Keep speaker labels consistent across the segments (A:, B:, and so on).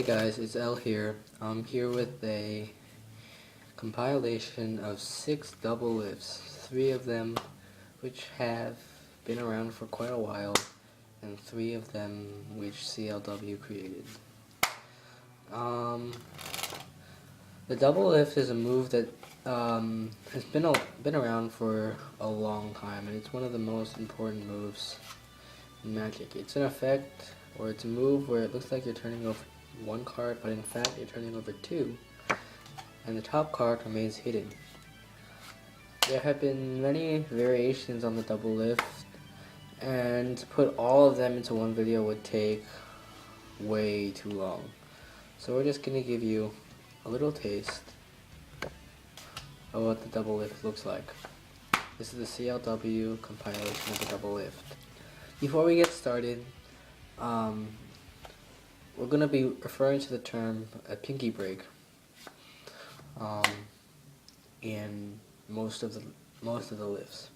A: guys, it's L here. I'm here with a compilation of 6 double lifts, 3 of them which have been around for quite a while, and 3 of them which CLW created. The double lift is a move that has been around for a long time, and it's one of the most important moves in Magic. It's an effect, or it's a move where it looks like you're turning over 1 card, but in fact you're turning over 2, and the top card remains hidden. There have been many variations on the double lift, and to put all of them into one video would take way too long. So we're just going to give you a little taste of what the double lift looks like. This is the CLW compilation of the double lift. Before we get started, we're going to be referring to the term a pinky break in most of the lifts.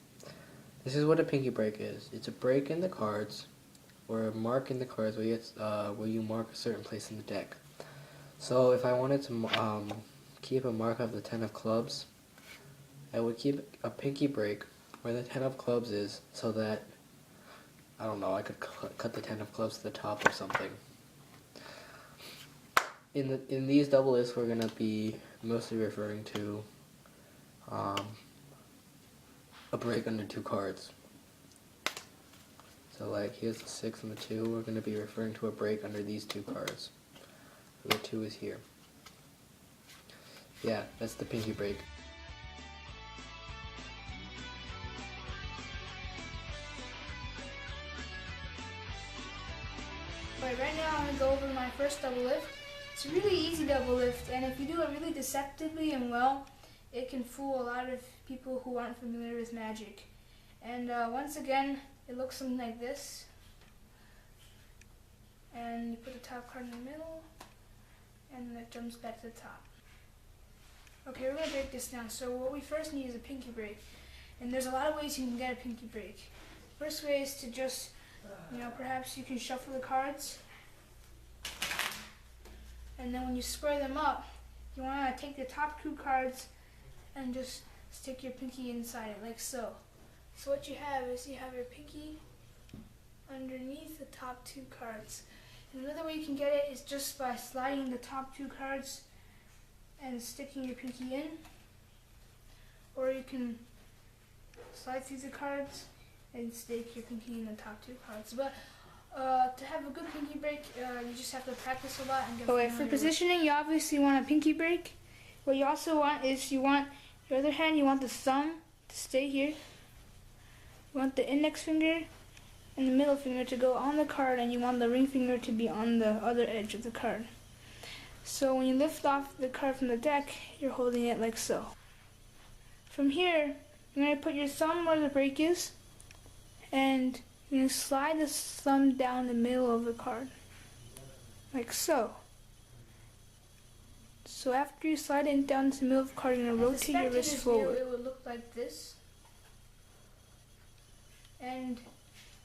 A: This is what a pinky break is. It's a break in the cards, or a mark in the cards where you mark a certain place in the deck. So if I wanted to keep a mark of the 10 of clubs, I would keep a pinky break where the 10 of clubs is, so that, I don't know, I could cut the 10 of clubs to the top or something. In these double lifts, we're going to be mostly referring to a break under 2 cards. So like, here's the 6 and the 2, we're going to be referring to a break under these 2 cards. The 2 is here. Yeah, that's the pinky break.
B: Alright, right now I'm going to go over my first double lift. It's a really easy double lift, and if you do it really deceptively and well, it can fool a lot of people who aren't familiar with Magic. And once again, it looks something like this. And you put the top card in the middle, and then it jumps back to the top. Okay, we're going to break this down. So what we first need is a pinky break. And there's a lot of ways you can get a pinky break. First way is to just, perhaps you can shuffle the cards. And then when you square them up, you want to take the top 2 cards and just stick your pinky inside it, like so. So what you have is you have your pinky underneath the top 2 cards. And another way you can get it is just by sliding the top 2 cards and sticking your pinky in. Or you can slide through the cards and stick your pinky in the top 2 cards. But to have a good pinky break, you just have to practice a lot and get familiar. For positioning, you obviously want a pinky break. What you also want is your other hand, you want the thumb to stay here. You want the index finger and the middle finger to go on the card, and you want the ring finger to be on the other edge of the card. So when you lift off the card from the deck, you're holding it like so. From here, you're going to put your thumb where the break is, and you're going to slide the thumb down the middle of the card, like so. So after you slide it down to the middle of the card, you're going to rotate your wrist forward. It would look like this. And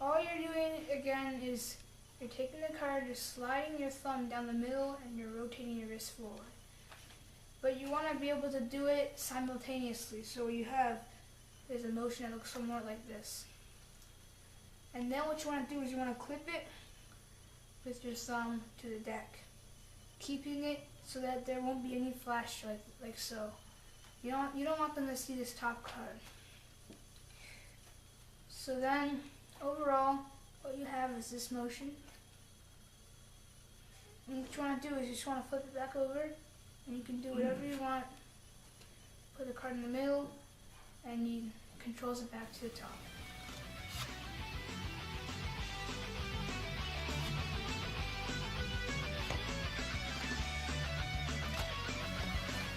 B: all you're doing again is you're taking the card, you're sliding your thumb down the middle, and you're rotating your wrist forward. But you want to be able to do it simultaneously. So there's a motion that looks somewhat like this. And then what you want to do is you want to clip it with your thumb to the deck, keeping it so that there won't be any flash like so. You don't want them to see this top card. So then, overall, what you have is this motion. And what you want to do is you just want to flip it back over, and you can do whatever you want. Put the card in the middle, and you controls it back to the top.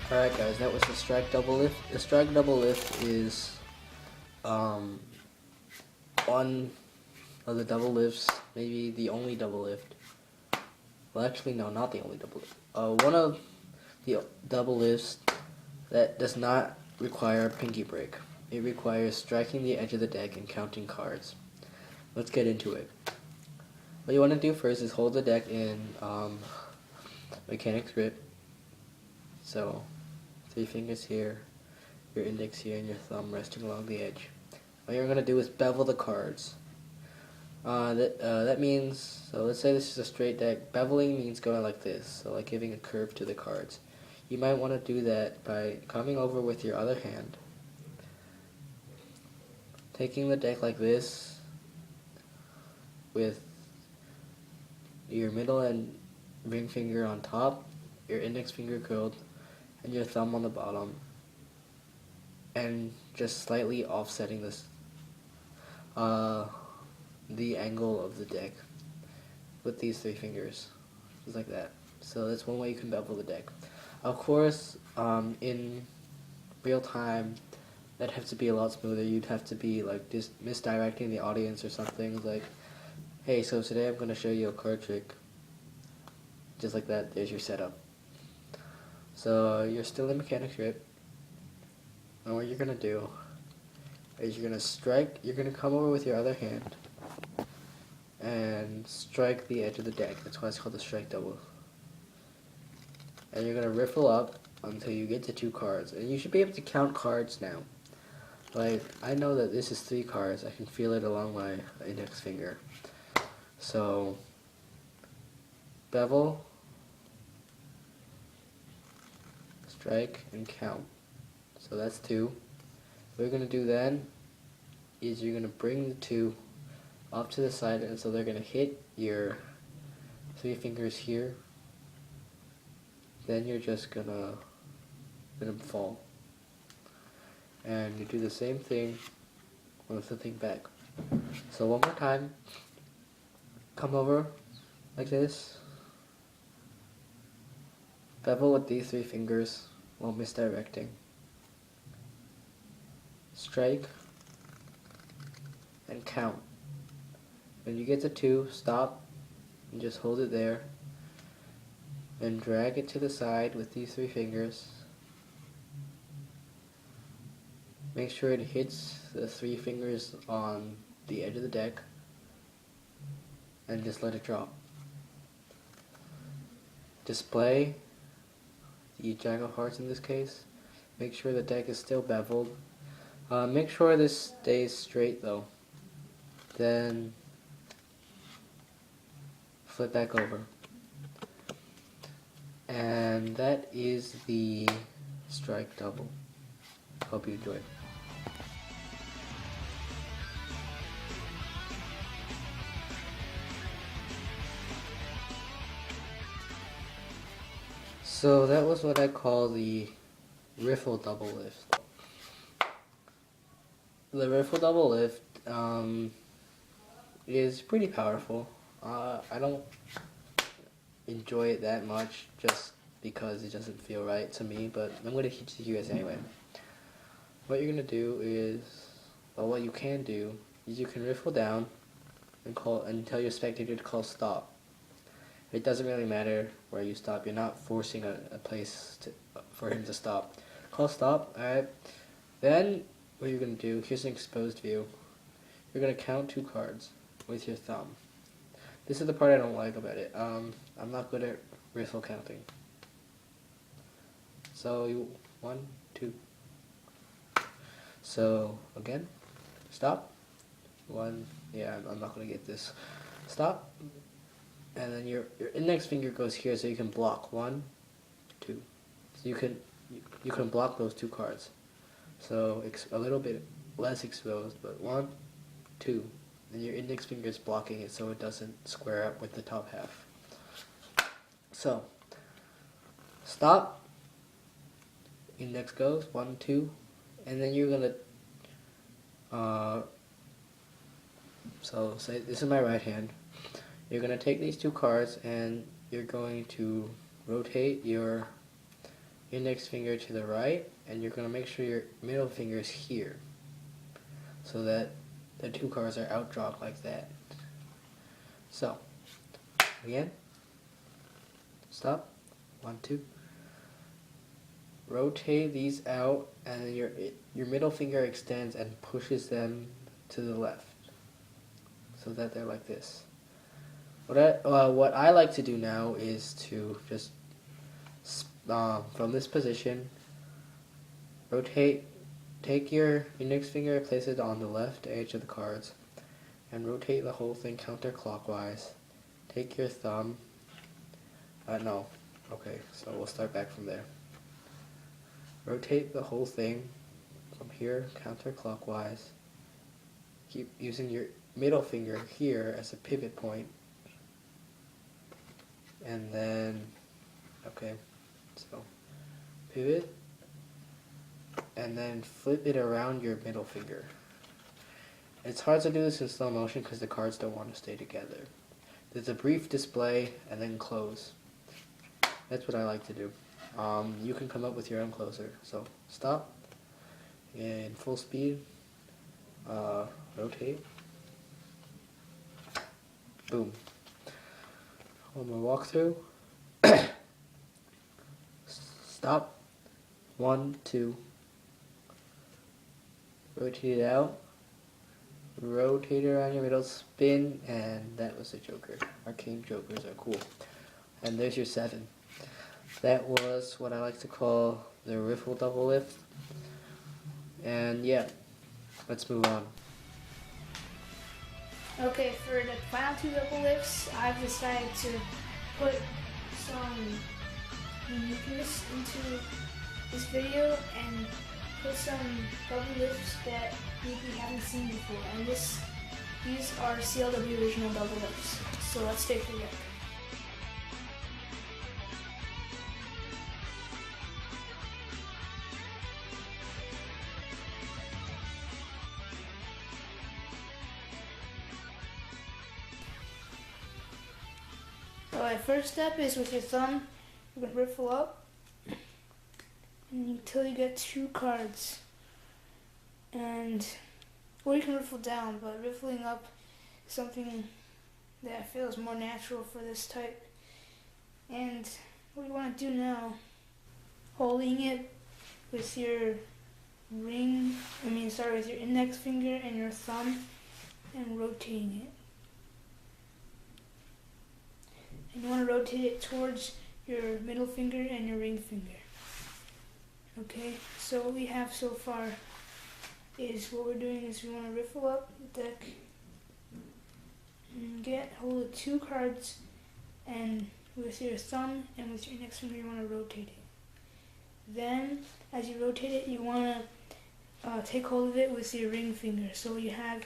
A: Alright guys, that was the strike double lift. The strike double lift is one of the double lifts, maybe the only double lift. Well, actually, no, not the only double lift. One of the double lifts that does not require a pinky break. It requires striking the edge of the deck and counting cards. Let's get into it. What you want to do first is hold the deck in mechanics grip. So 3 fingers here, your index here, and your thumb resting along the edge. What you're going to do is bevel the cards. That means, so let's say this is a straight deck. Beveling means going like this, so like giving a curve to the cards. You might want to do that by coming over with your other hand, taking the deck like this, with your middle and ring finger on top, your index finger curled, and your thumb on the bottom, and just slightly offsetting this, the angle of the deck with these 3 fingers, just like that. So that's one way you can bevel the deck. Of course, in real time, that'd have to be a lot smoother. You'd have to be like just misdirecting the audience or something, like, hey, so today I'm going to show you a card trick. Just like that, there's your setup. So you're still in mechanics grip, and what you're going to do is you're going to strike, you're going to come over with your other hand and strike the edge of the deck. That's why it's called the strike double. And you're going to riffle up until you get to 2 cards. And you should be able to count cards now. Like, I know that this is 3 cards. I can feel it along my index finger. So, bevel, strike, and count. So that's 2. What you're going to do then is you're going to bring the 2 off to the side, and so they're going to hit your 3 fingers here. Then you're just going to let them fall. And you do the same thing with the thing back. So one more time, come over like this, bevel with these 3 fingers while misdirecting, strike, and count. When you get to 2, stop, and just hold it there, and drag it to the side with these 3 fingers. Make sure it hits the 3 fingers on the edge of the deck, and just let it drop. Display the Jack of Hearts in this case. Make sure the deck is still beveled. Make sure this stays straight though. Then flip back over. And that is the strike double. Hope you enjoyed. So that was what I call the riffle double lift. The riffle double lift is pretty powerful. I don't enjoy it that much just because it doesn't feel right to me, but I'm going to teach it to you guys anyway. What you're going to do is, well, what you can do is you can riffle down and tell your spectator to call stop. It doesn't really matter where you stop. You're not forcing a place for him to stop. Call stop, alright? Then, what you're going to do, here's an exposed view. You're going to count 2 cards with your thumb. This is the part I don't like about it. I'm not good at riffle counting. So, 1, 2. So, again, stop. 1, yeah, I'm not going to get this. Stop. And then your index finger goes here, so you can block 1, 2. So you can block those 2 cards. So it's a little bit less exposed, but 1, 2. And your index finger is blocking it, so it doesn't square up with the top half. So stop. Index goes 1, 2, and then you're gonna. So say this is my right hand. You're going to take these 2 cards and you're going to rotate your index finger to the right, and you're going to make sure your middle finger is here so that the 2 cards are outdropped like that. So, again, stop, 1, 2. Rotate these out, and then your middle finger extends and pushes them to the left so that they're like this. What I like to do now is to just from this position, take your index finger, place it on the left edge of the cards, and rotate the whole thing counterclockwise. Take your thumb, no, okay, so we'll start back from there. Rotate the whole thing from here counterclockwise. Keep using your middle finger here as a pivot point. And then, okay, so pivot, and then flip it around your middle finger. It's hard to do this in slow motion because the cards don't want to stay together. There's a brief display and then close. That's what I like to do. You can come up with your own closer. So stop, and full speed, rotate, boom. One more walkthrough. Stop, 1, 2, rotate it out, rotate it around your middle, spin, and that was a joker. Arcane jokers are cool. And there's your 7. That was what I like to call the riffle double lift. And yeah, let's move on.
B: Okay, for the final 2 double lifts, I've decided to put some uniqueness into this video and put some double lifts that maybe you haven't seen before. And these are CLW original double lifts. So let's take a look. Alright, first step is with your thumb, you're going to riffle up until you get 2 cards. Or you can riffle down, but riffling up is something that I feel is more natural for this type. And what you want to do now, holding it with your with your index finger and your thumb and rotating it. And you want to rotate it towards your middle finger and your ring finger. Okay, so what we have so far is what we're doing is we want to riffle up the deck and get hold of 2 cards, and with your thumb and with your index finger you want to rotate it. Then as you rotate it, you want to take hold of it with your ring finger. So what you have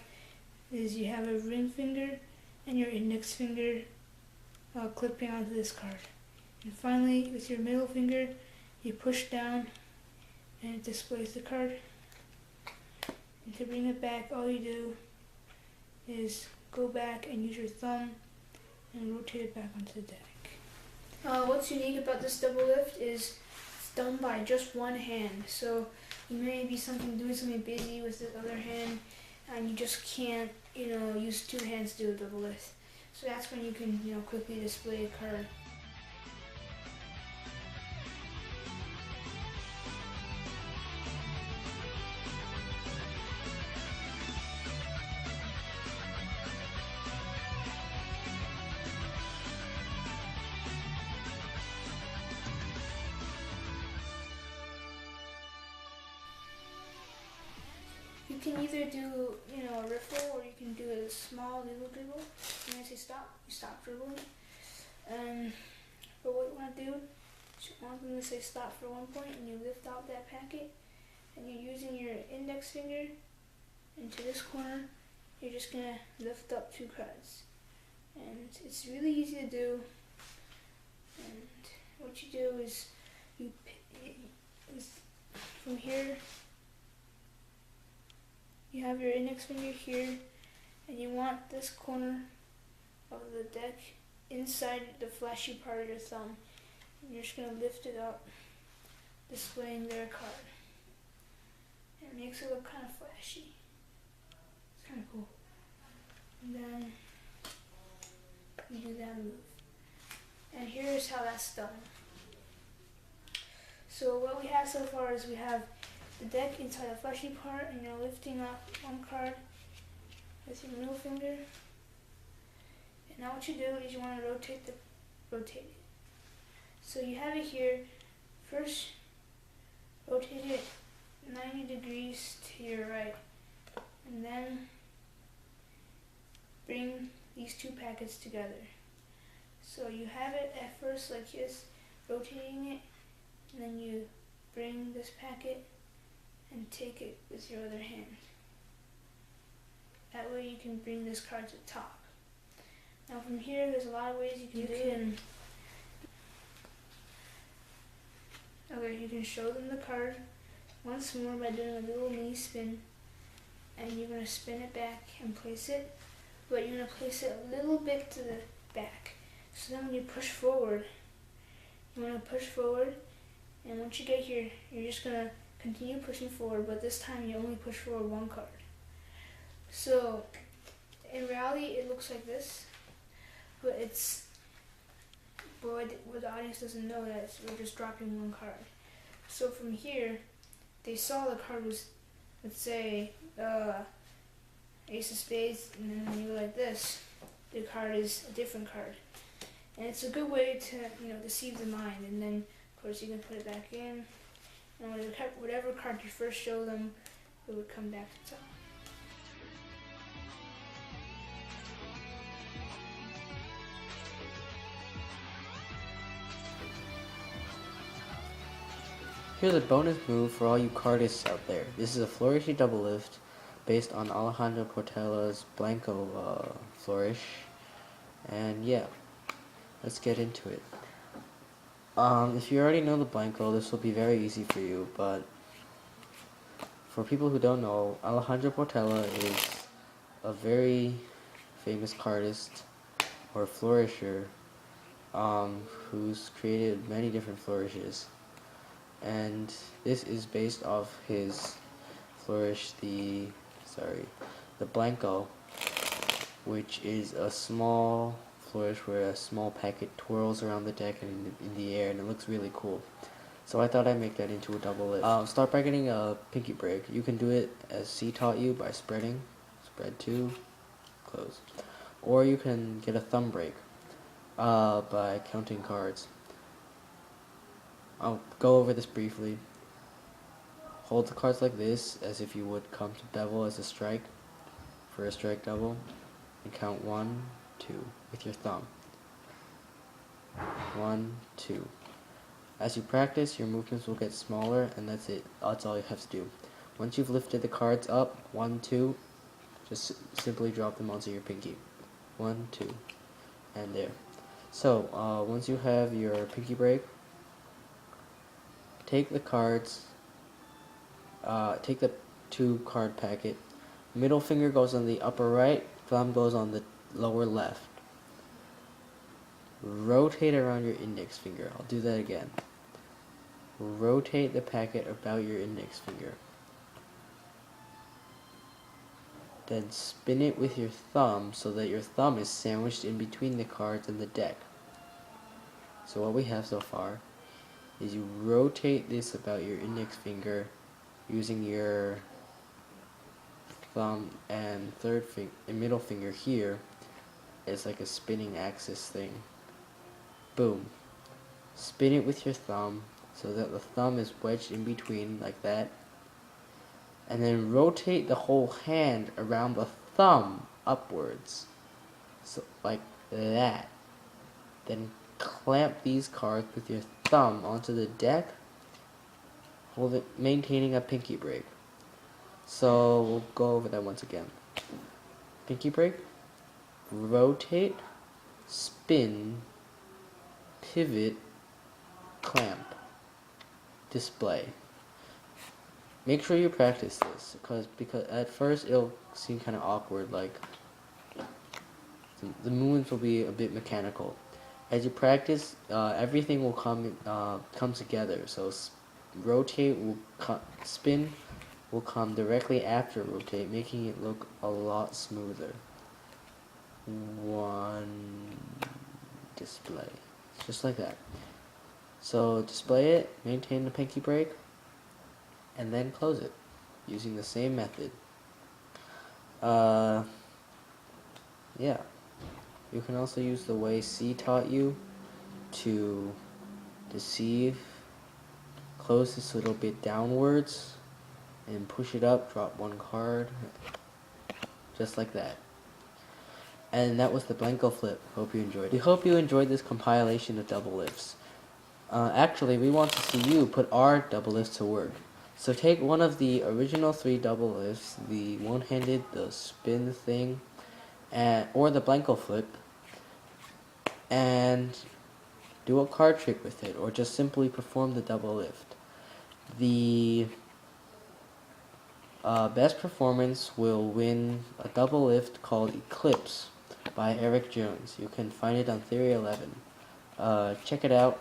B: is you have a ring finger and your index finger clipping onto this card. And finally, with your middle finger, you push down and it displays the card. And to bring it back, all you do is go back and use your thumb and rotate it back onto the deck. What's unique about this double lift is it's done by just one hand. So you may be doing something busy with the other hand and you just can't, use 2 hands to do a double lift. So that's when you can, quickly display a card. You can either do, a riffle, or you can do a small little dribble. When I say stop, you stop dribbling. But what you want to do is you want them to say stop for one point, and you lift out that packet, and you're using your index finger into this corner. You're just going to lift up 2 cards. And it's really easy to do. And what you do is from here, you have your index finger here, and you want this corner of the deck inside the flashy part of your thumb. And you're just going to lift it up, displaying their card. And it makes it look kind of flashy. It's kind of cool. And then you do that move. And here's how that's done. So what we have so far is we have the deck inside the fleshy part, and you're lifting up 1 card with your middle finger. And now what you do is you want to rotate it. So you have it here, first rotate it 90 degrees to your right, and then bring these two packets together. So you have it at first like this, rotating it, and then you bring this packet and take it with your other hand. That way you can bring this card to the top. Now from here, there's a lot of ways you can do it. Okay, you can show them the card once more by doing a little mini spin, and you're going to spin it back and place it, but you're going to place it a little bit to the back. So then when you push forward, you want to push forward, and once you get here, you're just going to continue pushing forward, but this time you only push forward one card. So in reality, it looks like this, but what the audience doesn't know that we're just dropping one card. So from here, they saw the card was, let's say, Ace of Spades, and then when you go like this, the card is a different card. And it's a good way to, deceive the mind. And then, of course, you can put it back in, and whatever card you first show them, it would come back to top.
A: Here's a bonus move for all you cardists out there. This is a flourishy double lift based on Alejandro Portela's Blanco flourish. And yeah, let's get into it. If you already know the Blanco, this will be very easy for you, but for people who don't know, Alejandro Portela is a very famous cardist or flourisher who's created many different flourishes. And this is based off his flourish, the Blanco, which is a small flourish where a small packet twirls around the deck and in the air, and it looks really cool. So I thought I'd make that into a double lift. Start by getting a pinky break. You can do it as C taught you by spreading, spread two, close. Or you can get a thumb break by counting cards. I'll go over this briefly. Hold the cards like this, as if you would come to bevel as a strike, for a strike double, and count 1, 2, with your thumb. 1, 2. As you practice, your movements will get smaller, and that's it. That's all you have to do. Once you've lifted the cards up, 1, 2, just simply drop them onto your pinky. 1, 2, and there. So, once you have your pinky break, take the cards, take the 2 card packet, middle finger goes on the upper right, thumb goes on the lower left. Rotate around your index finger. I'll do that again. Rotate the packet about your index finger. Then spin it with your thumb so that your thumb is sandwiched in between the cards and the deck. So what we have so far is you rotate this about your index finger using your thumb and middle finger here as like a spinning axis thing. Boom. Spin it with your thumb so that the thumb is wedged in between like that. And then rotate the whole hand around the thumb upwards. So like that. Then clamp these cards with your thumb onto the deck, hold it, maintaining a pinky break. So we'll go over that once again. Pinky break, rotate, spin, pivot, clamp, display. Make sure you practice this because at first it'll seem kind of awkward, like the movements will be a bit mechanical. As you practice, everything will come together. So rotate will spin will come directly after rotate, making it look a lot smoother. 1, display, just like that. So display it, maintain the pinky break, and then close it using the same method. Yeah. You can also use the way C taught you to deceive close this little bit downwards and push it up, drop one card, just like that. And that was the Blanco flip. Hope you enjoyed it. We hope you enjoyed this compilation of double lifts. Actually, we want to see you put our double lifts to work. So take one of the original 3 double lifts, the one-handed, the spin thing, or the Blanco flip, and do a card trick with it, or just simply perform the double lift. The best performance will win a double lift called Eclipse by Eric Jones. You can find it on Theory 11. Check it out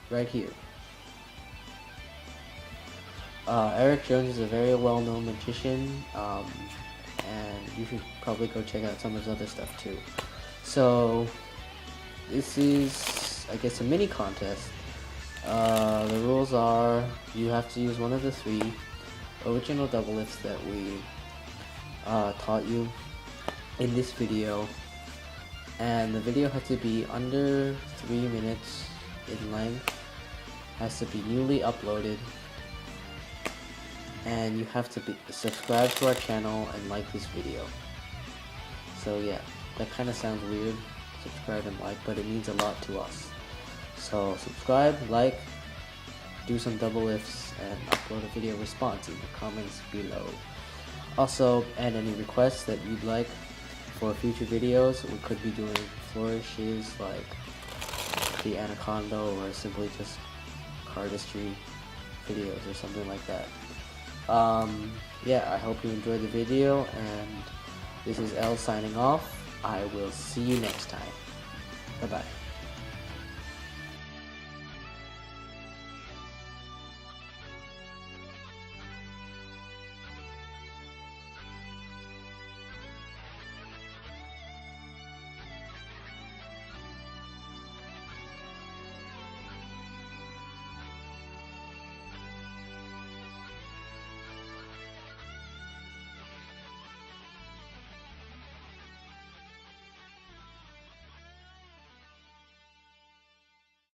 A: right here. Eric Jones is a very well-known magician, and you should probably go check out some of his other stuff too. So this is, I guess, a mini contest. The rules are you have to use one of the 3 original double lifts that we taught you in this video, and the video has to be under 3 minutes in length, has to be newly uploaded, and you have to be subscribed to our channel and like this video. So yeah, that kind of sounds weird, subscribe and like, but it means a lot to us. So subscribe, like, do some double lifts, and upload a video response in the comments below. Also, and any requests that you'd like for future videos. We could be doing flourishes like the Anaconda, or simply just cardistry videos or something like that. Yeah, I hope you enjoyed the video, and this is L signing off. I will see you next time. Bye bye.